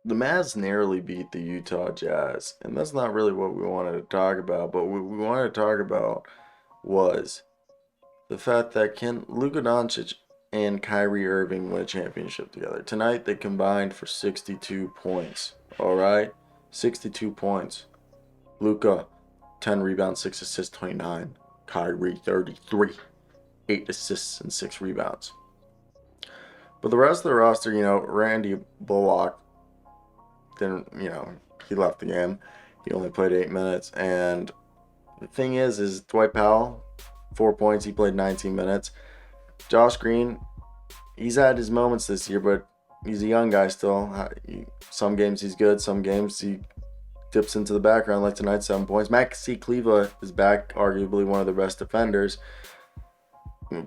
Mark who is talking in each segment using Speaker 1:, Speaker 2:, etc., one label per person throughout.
Speaker 1: the Mavs narrowly beat the Utah Jazz, and that's not really what we wanted to talk about. But what we wanted to talk about was the fact that can Luka Doncic and Kyrie Irving win a championship together. Tonight they combined for 62 points. All right? 62 points. Luka 10 rebounds, 6 assists, 29. Kyrie 33, 8 assists and 6 rebounds. But the rest of the roster, Randy Bullock didn't, he left the game. He only played 8 minutes. And the thing is Dwight Powell, 4 points. He played 19 minutes. Josh Green, he's had his moments this year, but he's a young guy still. Some games he's good. Some games he dips into the background, like tonight, 7 points. Maxi Kleba is back, arguably one of the best defenders,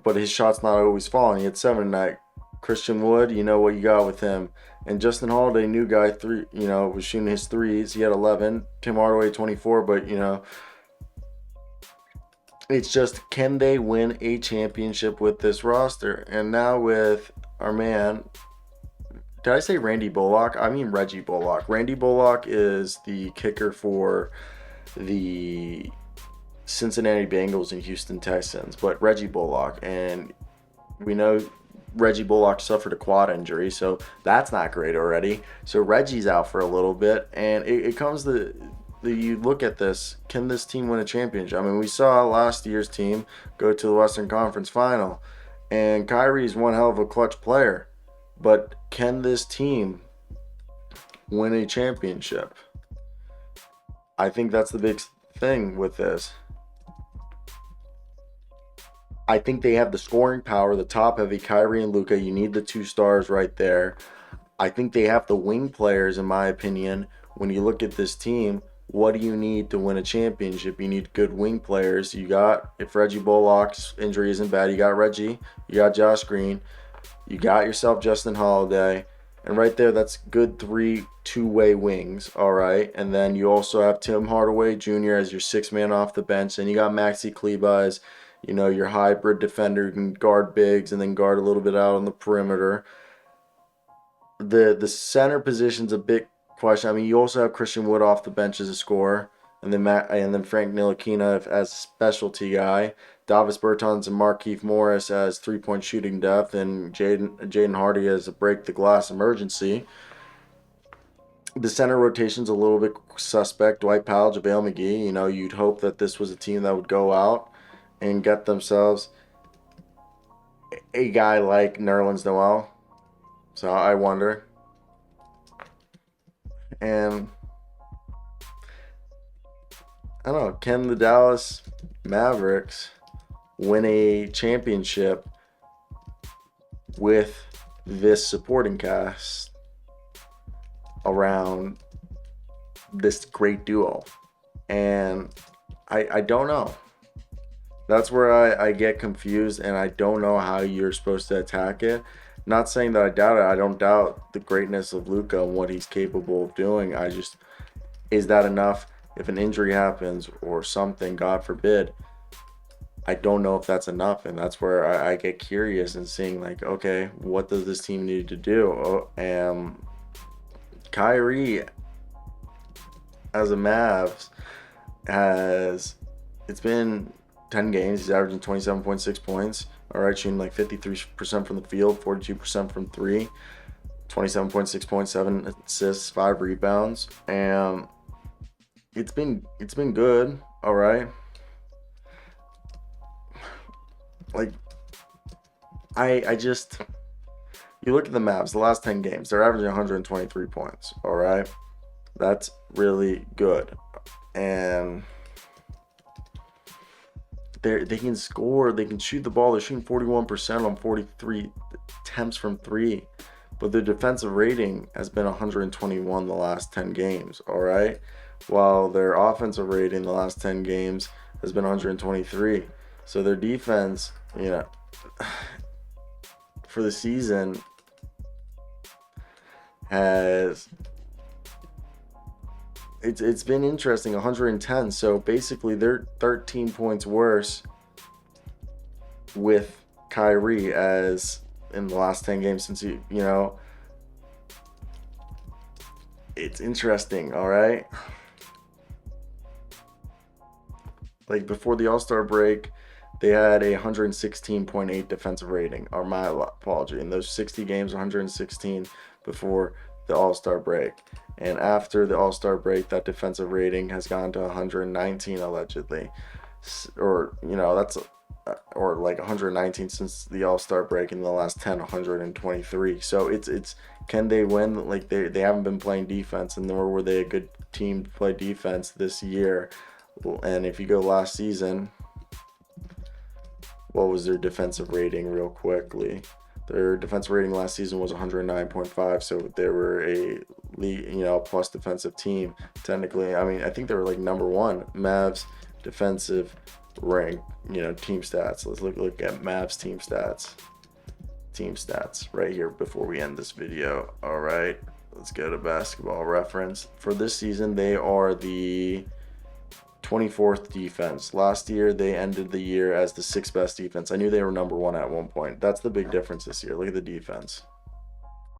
Speaker 1: but his shot's not always falling. He had 7 tonight. Christian Wood, you know what you got with him. And Justin Holiday, new guy, was shooting his threes. He had 11. Tim Hardaway, 24. But it's just, can they win a championship with this roster? And now with our man, did I say Randy Bullock? I mean Reggie Bullock. Randy Bullock is the kicker for the Cincinnati Bengals and Houston Texans, but Reggie Bullock, and we know Reggie Bullock suffered a quad injury, so that's not great already. So Reggie's out for a little bit, and it comes to you look at this, can this team win a championship? I mean, we saw last year's team go to the Western Conference Final, and Kyrie's one hell of a clutch player, but can this team win a championship? I think that's the big thing with this. I think they have the scoring power, the top heavy Kyrie and Luka. You need the 2 stars right there. I think they have the wing players, in my opinion. When you look at this team, what do you need to win a championship? You need good wing players. You got, if Reggie Bullock's injury isn't bad, you got Reggie, you got Josh Green, you got yourself Justin Holiday, and right there, that's good 3 two-way wings, all right? And then you also have Tim Hardaway Jr. as your 6th man off the bench, and you got Maxi Kleba as your hybrid defender who can guard bigs and then guard a little bit out on the perimeter. The center position's a big question. I mean, you also have Christian Wood off the bench as a scorer, and then Frank Ntilikina as a specialty guy. Davis Bertans and Markieff Morris as 3-point shooting depth, and Jaden Hardy as a break the glass emergency. The center rotation's a little bit suspect. Dwight Powell, JaVale McGee. You'd hope that this was a team that would go out and get themselves a guy like Nerlens Noel. So I wonder. And I don't know, can the Dallas Mavericks win a championship with this supporting cast around this great duo? And I don't know. That's where I get confused, and I don't know how you're supposed to attack it. Not saying that I doubt it. I don't doubt the greatness of Luka and what he's capable of doing. Is that enough? If an injury happens or something, God forbid, I don't know if that's enough. And that's where I get curious and seeing, like, okay, what does this team need to do? Kyrie, as a Mavs, it's been 10 games. He's averaging 27.6 points. All right, shooting like 53% from the field, 42% from 3, 27.6 points, 7 assists, 5 rebounds, and it's been good. All right, like I just, you look at the Mavs, the last 10 games, they're averaging 123 points. All right, that's really good, and they can score, they can shoot the ball. They're shooting 41% on 43 attempts from 3, but their defensive rating has been 121 the last 10 games, all right? While their offensive rating the last 10 games has been 123. So their defense, for the season has, it's been interesting, 110. So basically they're 13 points worse with Kyrie as in the last 10 games since it's interesting, all right? Like before the All-Star break, they had a 116.8 defensive rating, or my apology. In those 60 games, 116 before the All-Star break. And after the All-Star break, that defensive rating has gone to 119 allegedly. Or, that's or like 119 since the All-Star break, in the last 10, 123. So it's can they win? Like they haven't been playing defense, and nor were they a good team to play defense this year. And if you go last season, what was their defensive rating real quickly? Their defensive rating last season was 109.5, so they were a league, plus defensive team technically. I mean, I think they were like number one Mavs defensive rank, team stats. Let's look at Mavs team stats. Team stats right here before we end this video. All right, let's go to Basketball Reference. For this season, they are the 24th defense. Last year, they ended the year as the 6th best defense. I knew they were number one at one point. That's the big difference this year. Look at the defense.